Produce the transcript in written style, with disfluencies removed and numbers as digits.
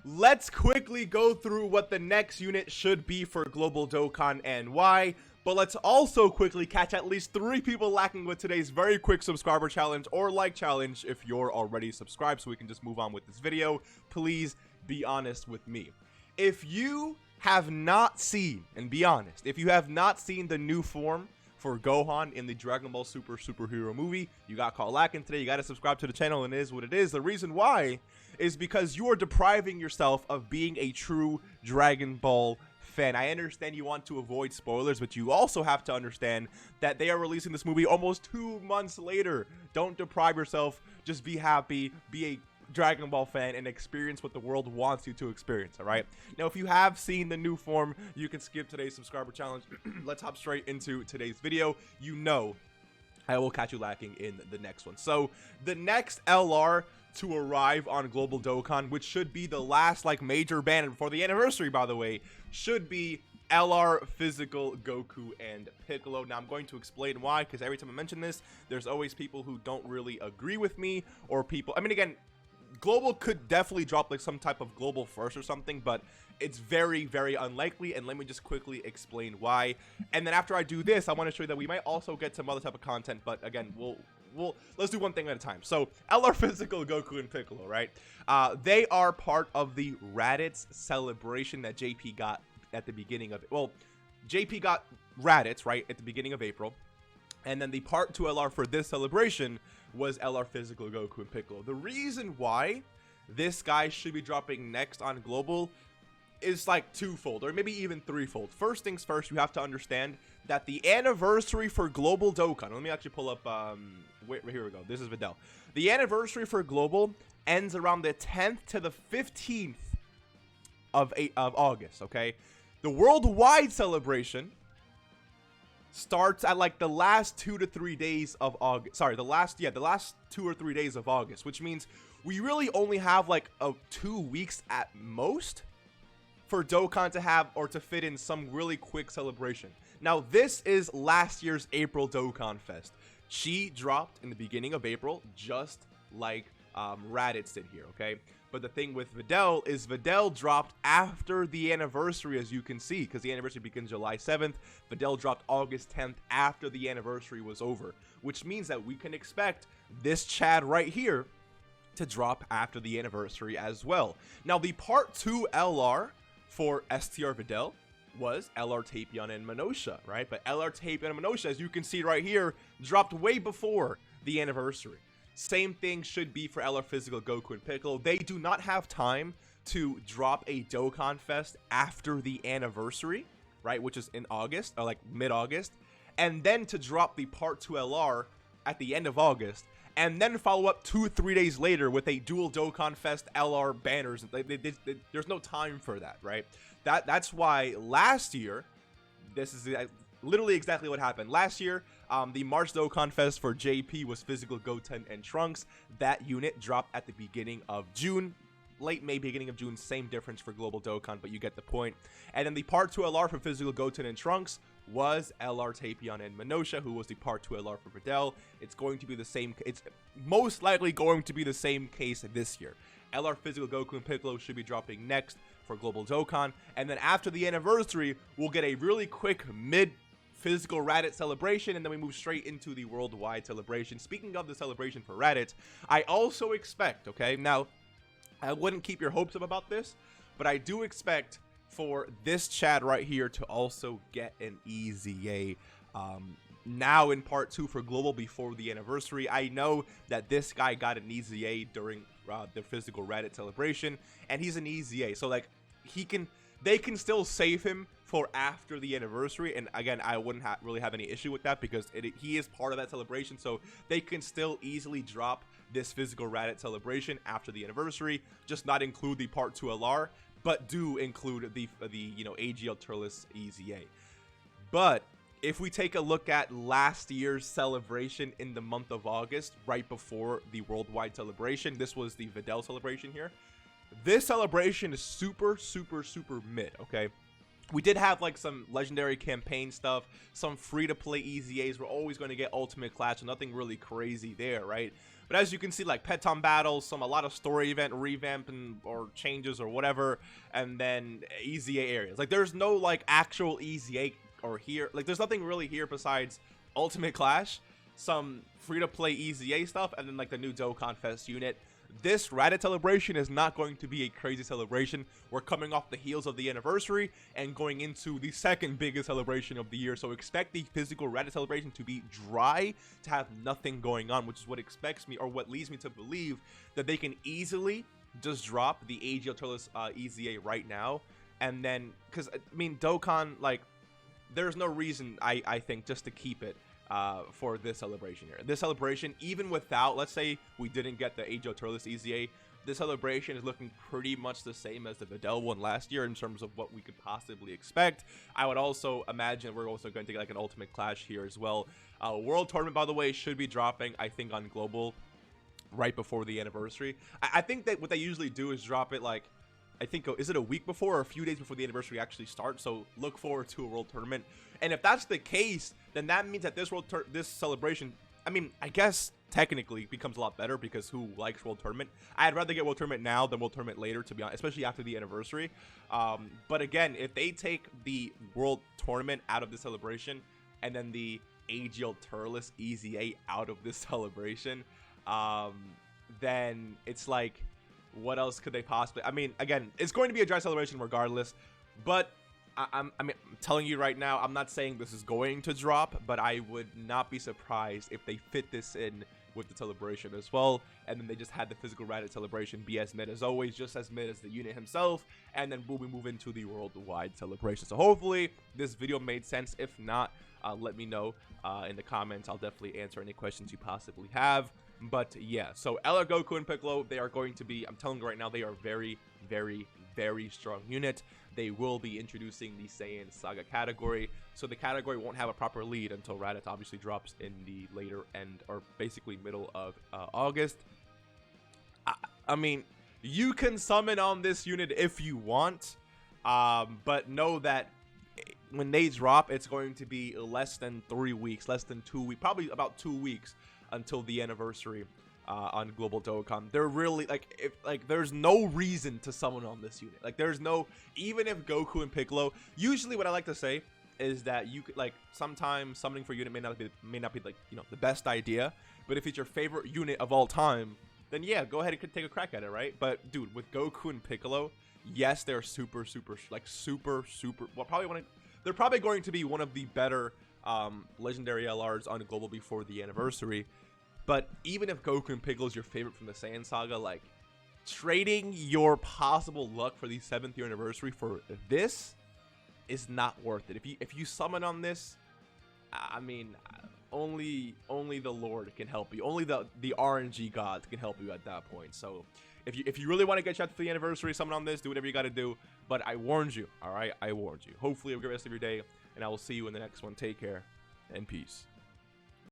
let's quickly go through what the next unit should be for Global Dokkan and why. But let's also quickly catch at least 3 people lacking with today's very quick subscriber challenge or like challenge if you're already subscribed, so we can just move on with this video. Please be honest with me. If you have not seen, and be honest, if you have not seen the new form for Gohan in the Dragon Ball Super superhero movie, you got caught lacking today. You got to subscribe to the channel, and it is what it is. The reason why is because you are depriving yourself of being a true Dragon Ball fan. I understand you want to avoid spoilers, but you also have to understand that they are releasing this movie almost 2 months later. Don't deprive yourself. Just be happy, be a Dragon Ball fan, and experience what the world wants you to experience. All right, now if you have seen the new form, you can skip today's subscriber challenge. Let's hop straight into today's video. You know I will catch you lacking in the next one. So the next LR to arrive on Global Dokkan, which should be the last like major ban before the anniversary, by the way, should be LR Physical Goku and Piccolo. Now I'm going to explain why, because every time I mention this, there's always people who don't really agree with me, or people, I mean, again, Global could definitely drop like some type of global first or something, but it's very, very unlikely. And let me just quickly explain why. And then after I do this, I want to show you that we might also get some other type of content, but again, let's do one thing at a time. So LR Physical Goku and Piccolo, right? They are part of the Raditz celebration that JP got at the beginning of it. Well, JP got Raditz right at the beginning of April. And then the part 2 LR for this celebration was LR Physical Goku and Piccolo. The reason why this guy should be dropping next on Global is like twofold, or maybe even threefold. First things first, you have to understand that the anniversary for Global Dokkan, let me actually pull up, wait, here we go, this is Videl. The anniversary for Global ends around the 10th to the 15th of August, okay? The worldwide celebration starts at like the last 2 to 3 days of August. Sorry, the last 2 or 3 days of August, which means we really only have like 2 weeks at most for Dokkan to have, or to fit in some really quick celebration. Now, this is last year's April Dokkan Fest. Chi dropped in the beginning of April, just like Raditz did here, okay? But the thing with Videl is Videl dropped after the anniversary, as you can see, because the anniversary begins July 7th. Videl dropped August 10th after the anniversary was over, which means that we can expect this Chad right here to drop after the anniversary as well. Now, the part 2 LR for STR Videl was LR Tapion and Minosha, right? But LR Tapion and Minosha, as you can see right here, dropped way before the anniversary. Same thing should be for LR Physical Goku and Piccolo. They do not have time to drop a Dokkan Fest after the anniversary, right, which is in August, or like mid-August, and then to drop the part 2 LR at the end of August, and then follow up 2 or 3 days later with a dual Dokkan Fest LR banners. There's no time for that, right? That's why last year, this is literally exactly what happened. Last year, the March Dokkan Fest for JP was Physical Goten and Trunks. That unit dropped at the beginning of June. Late May, beginning of June, same difference for Global Dokkan, but you get the point. And then the part 2 LR for Physical Goten and Trunks was LR Tapion and Minosha, who was the part 2 LR for Videl. It's going to be the same, it's most likely going to be the same case this year. LR Physical Goku and Piccolo should be dropping next for Global Dokkan. And then after the anniversary, we'll get a really quick mid-physical Raditz celebration, and then we move straight into the worldwide celebration. Speaking of the celebration for Raditz, I also expect, okay, now, I wouldn't keep your hopes up about this, but I do expect for this Chad right here to also get an EZA now in part 2 for Global before the anniversary. I know that this guy got an EZA during the physical Raditz celebration, and he's an EZA, so like they can still save him for after the anniversary. And again, I wouldn't really have any issue with that, because he is part of that celebration, so they can still easily drop this physical Raditz celebration after the anniversary, just not include the part 2 LR, but do include the you know, AGL Turles EZA. But if we take a look at last year's celebration in the month of August, right before the worldwide celebration, this was the Videl celebration here. This celebration is super mid, okay? We did have like some legendary campaign stuff, some free-to-play EZAs. We're always going to get Ultimate Clash, so nothing really crazy there, right? But as you can see, like Petom battles, a lot of story event revamp or changes or whatever, and then EZA areas. Like there's no like actual EZA or here, like there's nothing really here besides Ultimate Clash, some free-to-play EZA stuff, and then like the new Dokkan Fest unit. This Raditz celebration is not going to be a crazy celebration. We're coming off the heels of the anniversary and going into the second biggest celebration of the year. So expect the physical Raditz celebration to be dry, to have nothing going on, which is what expects me, or what leads me to believe that they can easily just drop the AGL Turles EZA right now. And then, because I mean, Dokkan, like, there's no reason, I think, just to keep it for this celebration here. This celebration, even without, let's say we didn't get the AGL Turles EZA, this celebration is looking pretty much the same as the Videl one last year in terms of what we could possibly expect. I would also imagine we're also going to get like an Ultimate Clash here as well. World Tournament, by the way, should be dropping, I think, on Global right before the anniversary. I think that what they usually do is drop it like, I think, is it a week before or a few days before the anniversary actually starts? So look forward to a World Tournament. And if that's the case, then that means that this celebration, I mean, I guess technically becomes a lot better, because who likes World Tournament? I'd rather get World Tournament now than World Tournament later, to be honest, especially after the anniversary. But again, if they take the World Tournament out of the celebration and then the AGL Turles EZA out of this celebration, then it's like, what else could they possibly, I mean, again, it's going to be a dry celebration regardless, but I mean, I'm telling you right now, I'm not saying this is going to drop, but I would not be surprised if they fit this in with the celebration as well, and then they just had the physical Raditz celebration be as mid as always, just as mid as the unit himself, and then boom, we move into the worldwide celebration. So hopefully this video made sense. If not, let me know in the comments. I'll definitely answer any questions you possibly have. But yeah, so LR Goku and Piccolo, they are going to be, I'm telling you right now, they are very, very, very strong unit. They will be introducing the Saiyan Saga category, so the category won't have a proper lead until Raditz obviously drops in the later end, or basically middle of August. I mean, you can summon on this unit if you want, but know that when they drop, it's going to be less than 3 weeks, less than 2 weeks, probably about 2 weeks until the anniversary on Global Dokkan. They're really like, there's no reason to summon on this unit. Like, there's no, even if Goku and Piccolo, usually what I like to say is that you could, like, sometimes summoning for a unit may not be like, you know, the best idea, but if it's your favorite unit of all time, then yeah, go ahead and take a crack at it, right? But dude, with Goku and Piccolo, yes, they're super, well, they're probably going to be one of the better legendary LRs on Global before the anniversary. But even if Goku and Piccolo is your favorite from the Saiyan Saga, like, trading your possible luck for the 7th year anniversary for this is not worth it. If you summon on this, I mean, only the Lord can help you. Only the RNG gods can help you at that point. So if you really want to get shout for the anniversary, summon on this, do whatever you got to do. But I warned you, all right? I warned you. Hopefully, have a great rest of your day, and I will see you in the next one. Take care, and peace.